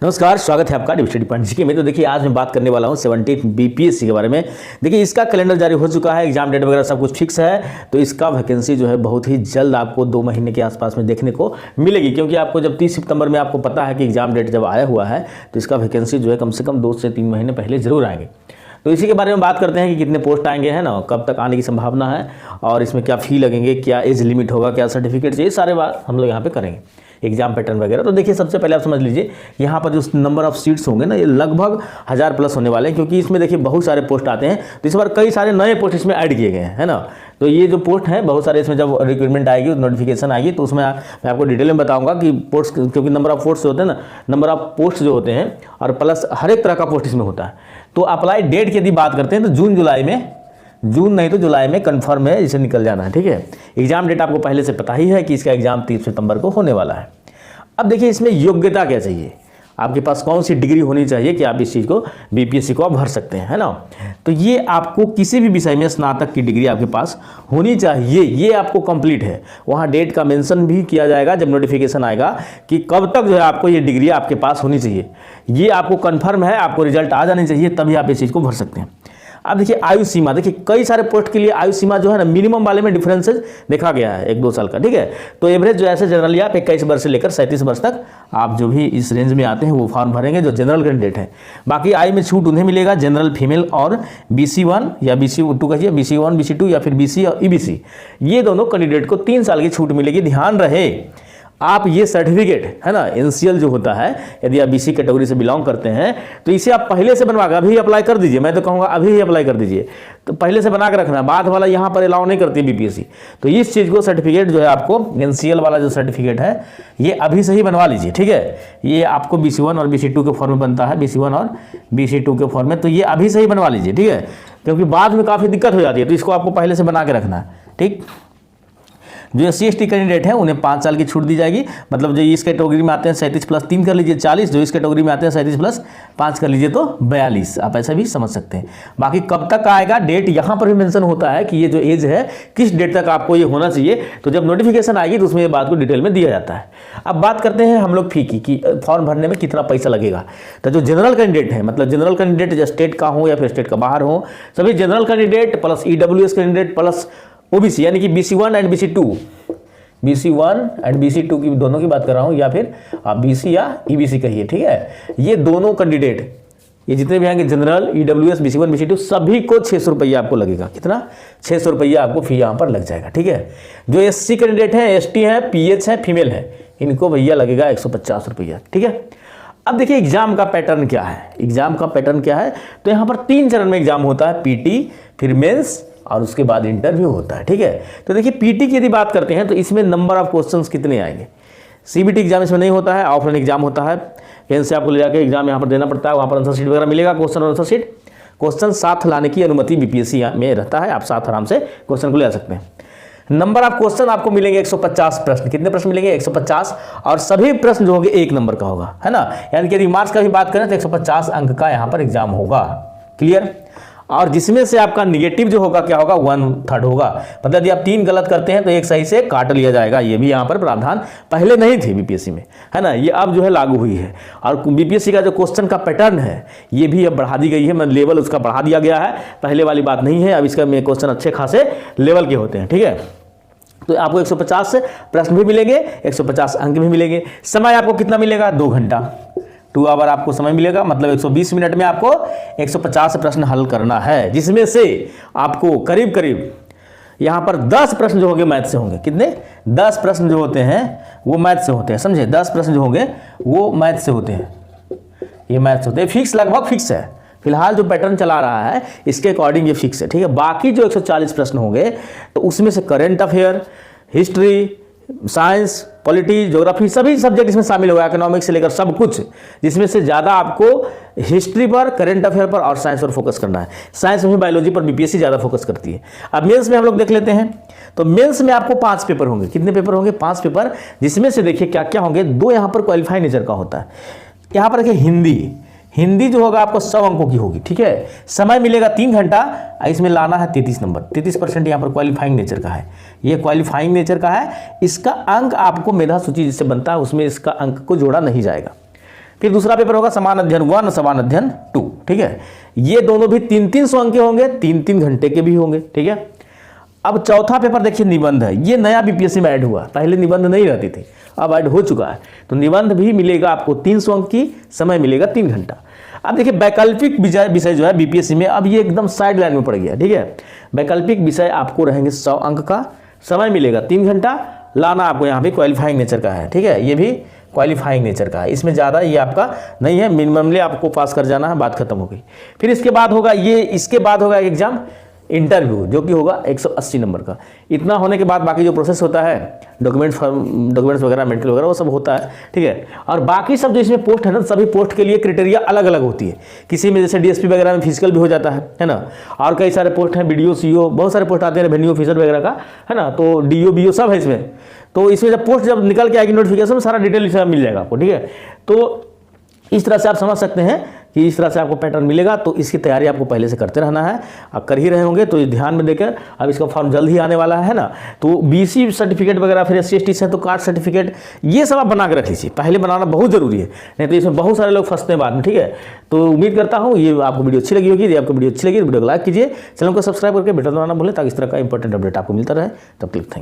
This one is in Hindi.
नमस्कार, स्वागत है आपका डिविजन पॉइंट जी के में। तो देखिए आज मैं बात करने वाला हूँ 17 बीपीएससी के बारे में। देखिए इसका कैलेंडर जारी हो चुका है, एग्जाम डेट वगैरह सब कुछ फिक्स है। तो इसका वैकेंसी जो है बहुत ही जल्द आपको 2 महीने के आसपास में देखने को मिलेगी, क्योंकि आपको जब 30 सितंबर में आपको पता है कि एग्जाम डेट जब आया हुआ है तो इसका वैकेंसी जो है कम से कम 2 से 3 महीने पहले जरूर आएंगे। तो इसी के बारे में बात करते हैं कि कितने पोस्ट आएंगे, है ना, कब तक आने की संभावना है और इसमें क्या फ़ी लगेंगे, क्या एज लिमिट होगा, क्या सर्टिफिकेट चाहिए, सारे बात हम लोग यहाँ पे करेंगे, एग्जाम पैटर्न वगैरह। तो देखिए सबसे पहले आप समझ लीजिए यहाँ पर जो नंबर ऑफ सीट्स होंगे ना, ये लगभग 1000 प्लस होने वाले हैं, क्योंकि इसमें देखिए बहुत सारे पोस्ट आते हैं। तो इस बार कई सारे नए पोस्ट इसमें ऐड किए गए हैं, है ना। तो ये जो पोस्ट हैं बहुत सारे, इसमें जब रिक्रूटमेंट आएगी, नोटिफिकेशन आएगी, तो उसमें मैं आपको डिटेल में बताऊंगा कि पोस्ट, क्योंकि नंबर ऑफ पोस्ट होते हैं ना, नंबर ऑफ पोस्ट जो होते हैं और प्लस हर एक तरह का पोस्ट इसमें होता है। तो अप्लाई डेट की यदि बात करते हैं तो जून नहीं तो जुलाई में कंफर्म है, इसे निकल जाना है, ठीक है। एग्जाम डेट आपको पहले से पता ही है कि इसका एग्जाम 30 सितंबर को होने वाला है। अब देखिए इसमें योग्यता क्या चाहिए, आपके पास कौन सी डिग्री होनी चाहिए कि आप इस चीज़ को बीपीएससी को आप भर सकते हैं, है ना। तो ये आपको किसी भी विषय में स्नातक की डिग्री आपके पास होनी चाहिए, ये आपको कंप्लीट है। वहाँ डेट का मेंशन भी किया जाएगा जब नोटिफिकेशन आएगा कि कब तक जो है आपको ये डिग्री आपके पास होनी चाहिए। ये आपको कन्फर्म है, आपको रिजल्ट आ जानी चाहिए, तभी आप इस चीज़ को भर सकते हैं। अब देखिए आयु सीमा, देखिए कई सारे पोस्ट के लिए आयु सीमा जो है ना, मिनिमम वाले में डिफरेंसेस देखा गया है 1-2 साल का, ठीक है। तो एवरेज जो ऐसे जनरली आप 21 वर्ष से लेकर 37 वर्ष तक आप जो भी इस रेंज में आते हैं वो फॉर्म भरेंगे, जो जनरल कैंडिडेट है। बाकी आयु में छूट उन्हें मिलेगा जनरल फीमेल और BC1 या BC2 कहिए, BC1 BC2 या फिर BC और EBC, ये दोनों कैंडिडेट को 3 साल की छूट मिलेगी। ध्यान रहे आप ये सर्टिफिकेट, है ना, NCL जो होता है, यदि आप BC कैटेगरी से बिलोंग करते हैं तो इसे आप पहले से बनवा कर अभी अप्लाई कर दीजिए। मैं तो कहूँगा अभी ही अप्लाई कर दीजिए, तो पहले से बना के रखना, बाद वाला यहाँ पर अलाउ नहीं करती बीपीएससी। तो इस चीज़ को सर्टिफिकेट जो है आपको NCL वाला जो सर्टिफिकेट है ये अभी से ही बनवा लीजिए, ठीक है। ये आपको BC1 और BC2 के फॉर्म में बनता है, BC1 और BC2 के फॉर्म में, तो ये अभी से ही बनवा लीजिए, ठीक है, क्योंकि बाद में काफ़ी दिक्कत हो जाती है। तो इसको आपको पहले से बना के रखना है, ठीक। जो SC/ST कैंडिडेट हैं उन्हें 5 साल की छूट दी जाएगी, मतलब जो इस कैटेगरी में आते हैं 37 + 3 कर लीजिए 40, जो इस कैटेगरी में आते हैं 37 + 5 कर लीजिए तो 42, आप ऐसा भी समझ सकते हैं। बाकी कब तक आएगा डेट यहाँ पर भी मेंशन होता है कि ये जो एज है किस डेट तक आपको ये होना चाहिए। तो जब नोटिफिकेशन आएगी तो उसमें ये बात को डिटेल में दिया जाता है। अब बात करते हैं हम लोग फी की कि फॉर्म भरने में कितना पैसा लगेगा। तो जो जनरल कैंडिडेट है, मतलब जनरल कैंडिडेट जो स्टेट का हो या फिर स्टेट का बाहर हो, सभी general candidate plus EWS candidate plus OBC यानी कि BC1 एंड BC2 की दोनों की बात कर रहा हूं, या फिर आप BC या EBC कहिए, ठीक है। ये दोनों कैंडिडेट, ये जितने भी आएंगे जनरल, EWS, BC1 BC2, सभी को 600 रुपया आपको लगेगा। कितना? 600 रुपया आपको फी यहाँ पर लग जाएगा, ठीक है। जो SC कैंडिडेट हैं, ST हैं, PH हैं, फीमेल है, इनको भैया लगेगा 150 रुपया, ठीक है। अब देखिए एग्जाम का पैटर्न क्या है, तो यहाँ पर 3 चरण में एग्जाम होता है, PT, फिर मेंस और उसके बाद इंटरव्यू होता है, ठीक है। तो देखिए PT की यदि बात करते हैं तो इसमें नंबर ऑफ क्वेश्चंस कितने आएंगे। CBT एग्जाम इसमें नहीं होता है, ऑफलाइन एग्जाम होता है, कहीं से आपको ले जाकर एग्जाम यहाँ पर देना पड़ता है, वहाँ पर आंसर शीट वगैरह मिलेगा, क्वेश्चन और आंसर शीट। क्वेश्चन साथ लाने की अनुमति बीपीएससी में रहता है, आप साथ आराम से क्वेश्चन को ले आ सकते हैं। नंबर ऑफ क्वेश्चन आपको मिलेंगे 150 प्रश्न। कितने प्रश्न मिलेंगे? 150, और सभी प्रश्न जो होंगे 1 नंबर का होगा, है ना। यानी कि यदि मार्क्स का भी बात करें तो 150 अंक का यहाँ पर एग्जाम होगा, क्लियर। और जिसमें से आपका निगेटिव जो होगा क्या होगा, 1/3 होगा। मतलब यदि आप 3 गलत करते हैं तो 1 सही से काट लिया जाएगा। ये भी यहाँ पर प्रावधान पहले नहीं थी बीपीएससी में, है ना, ये अब जो है लागू हुई है। और बीपीएससी का जो क्वेश्चन का पैटर्न है ये भी अब बढ़ा दी गई है, मतलब लेवल उसका बढ़ा दिया गया है, पहले वाली बात नहीं है। अब इसका में क्वेश्चन अच्छे खासे लेवल के होते हैं, ठीक है। तो आपको 150 प्रश्न भी मिलेंगे, 150 अंक भी मिलेंगे। समय आपको कितना मिलेगा? 2 घंटा, 2 आवर आपको समय मिलेगा, मतलब 120 मिनट में आपको 150 प्रश्न हल करना है, जिसमें से आपको करीब करीब यहाँ पर 10 प्रश्न जो होंगे मैथ से होंगे। कितने? 10 प्रश्न जो होते हैं वो मैथ से होते हैं, समझे। 10 प्रश्न जो होंगे वो मैथ से होते हैं, ये मैथ से होते हैं। फिक्स, लगभग फिक्स है, फिलहाल जो पैटर्न चला रहा है इसके अकॉर्डिंग ये फिक्स है, ठीक है। बाकी जो 140 प्रश्न होंगे तो उसमें से current affair, history, science, polity, geography, सभी सब्जेक्ट इसमें शामिल होगा, इकोनॉमिक्स से लेकर सब कुछ, जिसमें से ज़्यादा आपको हिस्ट्री पर, करंट अफेयर पर और साइंस पर फोकस करना है। साइंस में भी बायोलॉजी पर बीपीएससी ज़्यादा फोकस करती है। अब मेंस में हम लोग देख लेते हैं, तो मेंस में आपको 5 पेपर होंगे। कितने पेपर होंगे? 5 पेपर, जिसमें से देखिए क्या क्या होंगे। 2 यहाँ पर क्वालिफाई नेचर का होता है। यहाँ पर देखिए हिंदी जो होगा आपको 100 अंकों की होगी, ठीक है। समय मिलेगा 3 घंटा, इसमें लाना है 33 नंबर, 33% यहाँ पर क्वालिफाइंग नेचर का है। ये क्वालिफाइंग नेचर का है, इसका अंक आपको मेधा सूची जिससे बनता है उसमें इसका अंक को जोड़ा नहीं जाएगा। फिर दूसरा पेपर होगा समान अध्ययन 1 समान अध्ययन 2, ठीक है। ये दोनों भी 3-300 अंक के होंगे, 3-3 घंटे के भी होंगे, ठीक है। अब चौथा पेपर देखिए निबंध है, ये नया बीपीएससी में ऐड हुआ, पहले निबंध नहीं रहती थी, अब ऐड हो चुका है। तो निबंध भी मिलेगा आपको 300 अंक की, समय मिलेगा 3 घंटा। अब देखिए वैकल्पिक विषय जो है बीपीएससी में अब ये एकदम साइड लाइन में पड़ गया, ठीक है। वैकल्पिक विषय आपको रहेंगे 100 अंक का, समय मिलेगा 3 घंटा, लाना आपको यहाँ पे क्वालिफाइंग नेचर का है, ठीक है। ये भी क्वालिफाइंग नेचर का है, इसमें ज़्यादा ये आपका नहीं है, मिनिममली आपको पास कर जाना है, बात खत्म हो गई। फिर इसके बाद होगा इसके बाद होगा एग्जाम इंटरव्यू, जो कि होगा 180 नंबर का। इतना होने के बाद बाकी जो प्रोसेस होता है, डॉक्यूमेंट्स वगैरह, मेंटल वगैरह, वो सब होता है, ठीक है। और बाकी सब जो इसमें पोस्ट है ना, सभी पोस्ट के लिए क्राइटेरिया अलग अलग होती है। किसी में जैसे डीएसपी वगैरह में फिजिकल भी हो जाता है ना। और कई सारे पोस्ट हैं, बीडीओ, सीओ, बहुत सारे पोस्ट आते हैं, रेवेन्यू ऑफिसर वगैरह का, है ना। तो डीओ बीओ सब है इसमें। तो इसमें जब पोस्ट जब निकल के आएगी नोटिफिकेशन में, सारा डिटेल इसमें मिल जाएगा आपको, ठीक है। तो इस तरह से आप समझ सकते हैं कि इस तरह से आपको पैटर्न मिलेगा। तो इसकी तैयारी आपको पहले से करते रहना है, आप कर ही रहे होंगे, तो ध्यान में देकर अब इसका फॉर्म जल्द ही आने वाला है ना। तो बीसी सर्टिफिकेट वगैरह, फिर SC/ST से तो कास्ट सर्टिफिकेट, ये सब आप बना के रख लीजिए, पहले बनाना बहुत जरूरी है, नहीं तो इसमें बहुत सारे लोग फंसते हैं बाद में, ठीक है। तो उम्मीद करता हूँ ये आपको वीडियो अच्छी लगी होगी। यदि आपको वीडियो अच्छी लगी तो वीडियो को लाइक कीजिए, चैनल को सब्सक्राइब करके बेल बनाना भूलें, ताकि इस तरह का इंपॉर्टेंट अपडेट आपको मिलता रहे। तब तक थैंक यू।